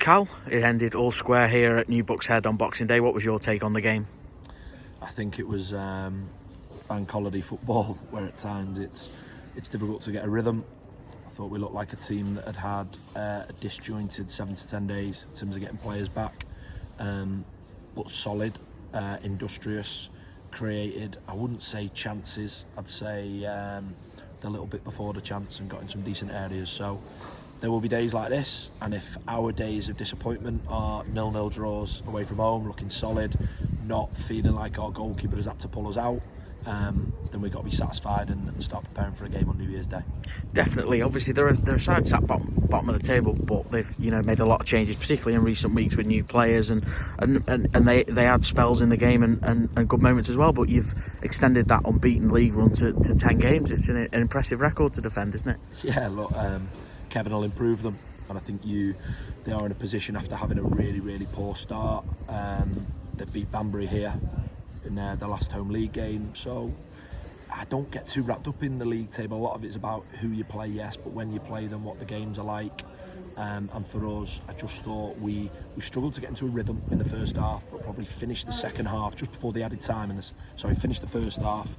Cal, it ended all square here at New Bucks Head on Boxing Day. What was your take on the game? I think it was bank holiday football, where at times it's difficult to get a rhythm. I thought we looked like a team that had a disjointed 7 to 10 days in terms of getting players back, but solid, industrious, created. I wouldn't say chances. I'd say a little bit before the chance and got in some decent areas. So there will be days like this, and if our days of disappointment are 0-0 draws away from home, looking solid, not feeling like our goalkeeper has had to pull us out, then we've got to be satisfied and start preparing for a game on New Year's Day. Definitely. Obviously, they're a side sat bottom of the table, but they've made a lot of changes, particularly in recent weeks with new players, and they had spells in the game and good moments as well. But you've extended that unbeaten league run to 10 games. It's an impressive record to defend, isn't it? Yeah, look, Kevin will improve them, and I think they are in a position after having a really, really poor start. They beat Banbury here in the last home league game, so I don't get too wrapped up in the league table. A lot of it's about who you play, yes, but when you play them, what the games are like. And for us, I just thought we struggled to get into a rhythm in the first half, but probably finished the second half just before the added time. Finished the first half,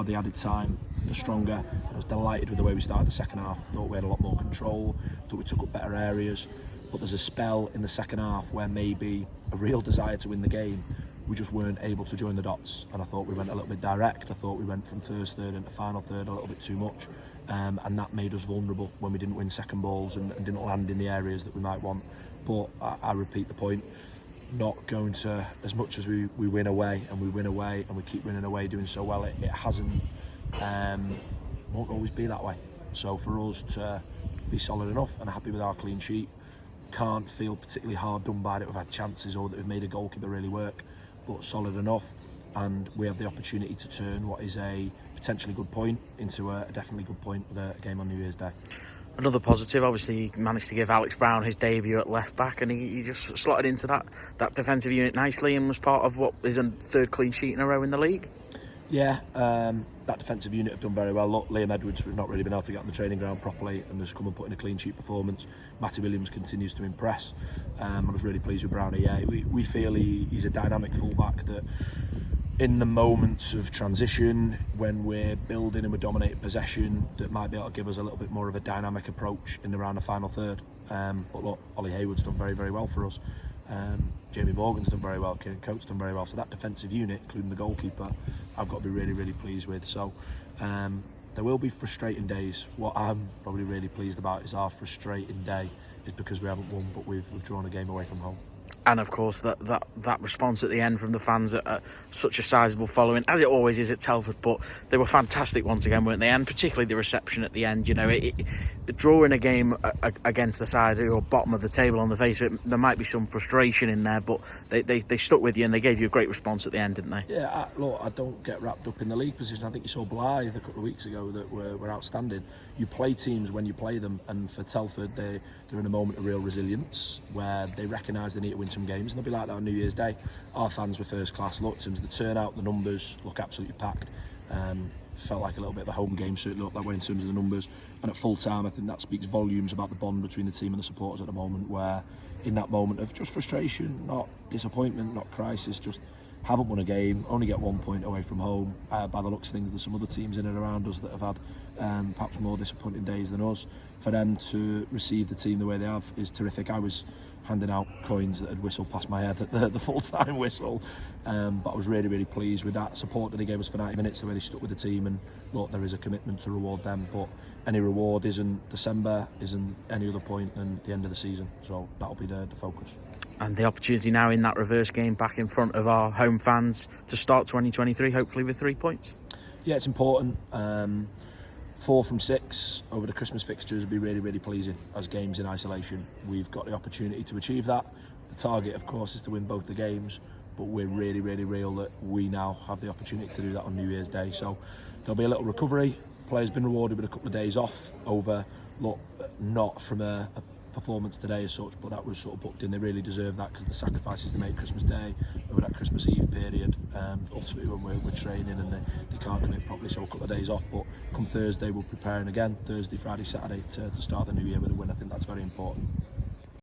the added time, the stronger. I was delighted with the way we started the second half. Thought we had a lot more control, thought we took up better areas. But there's a spell in the second half where maybe a real desire to win the game, we just weren't able to join the dots, and I thought we went a little bit direct. I thought we went from first third into final third a little bit too much, and that made us vulnerable when we didn't win second balls and didn't land in the areas that we might want. But I repeat the point, not going to, as much as we win away and we keep winning away doing so well, it hasn't, won't always be that way. So for us to be solid enough and happy with our clean sheet, can't feel particularly hard done by that we've had chances or that we've made a goalkeeper really work, but solid enough, and we have the opportunity to turn what is a potentially good point into a definitely good point with a game on New Year's Day. Another positive, obviously, he managed to give Alex Brown his debut at left back, and he just slotted into that defensive unit nicely and was part of what is a third clean sheet in a row in the league. Yeah, that defensive unit have done very well. Look, Liam Edwards, we've not really been able to get on the training ground properly and has come and put in a clean sheet performance. Matty Williams continues to impress. I was really pleased with Brownie. Yeah, we feel he's a dynamic fullback that in the moments of transition, when we're building and we're dominating possession, that might be able to give us a little bit more of a dynamic approach in around the final third. But look, Ollie Hayward's done very, very well for us. Jamie Morgan's done very well, Kieran Coates done very well. So that defensive unit, including the goalkeeper, I've got to be really, really pleased with. So there will be frustrating days. What I'm probably really pleased about is our frustrating day is because we haven't won, but we've drawn a game away from home. And of course that response at the end from the fans at such a sizable following, as it always is at Telford, but they were fantastic once again, weren't they? And particularly the reception at the end. Drawing a game against the side or bottom of the table on the face of it, there might be some frustration in there, but they stuck with you and they gave you a great response at the end, didn't they? Yeah, look, I don't get wrapped up in the league position. I think you saw Blythe a couple of weeks ago that were outstanding. You play teams when you play them, and for Telford, they're in a moment of real resilience where they recognise they need to win some games, and they'll be like that on New Year's Day. Our fans were first class. Look, in terms of the turnout, the numbers look absolutely packed. Felt like a little bit of a home game, so it looked that way in terms of the numbers. And at full time, I think that speaks volumes about the bond between the team and the supporters at the moment, where in that moment of just frustration, not disappointment, not crisis, just haven't won a game, only get 1 point away from home. By the looks of things, there's some other teams in and around us that have had perhaps more disappointing days than us. For them to receive the team the way they have is terrific. I was handing out coins that had whistled past my head at the full-time whistle, but I was really, really pleased with that support that they gave us for 90 minutes, the way they stuck with the team. And look, there is a commitment to reward them, but any reward isn't December, isn't any other point than the end of the season, so that'll be the focus. And the opportunity now in that reverse game back in front of our home fans to start 2023 hopefully with 3 points. Yeah, it's important. 4 from 6 over the Christmas fixtures would be really, really pleasing as games in isolation. We've got the opportunity to achieve that. The target, of course, is to win both the games, but we're really, really real that we now have the opportunity to do that on New Year's Day. So there'll be a little recovery. Players been rewarded with a couple of days off over, look, not from a performance today as such, but that was sort of booked in. They really deserve that because the sacrifices they made Christmas Day over that Christmas Eve period, ultimately when we're training and they can't commit properly, so a couple of days off. But come Thursday we're preparing again, Thursday, Friday, Saturday to start the new year with a win. I think that's very important.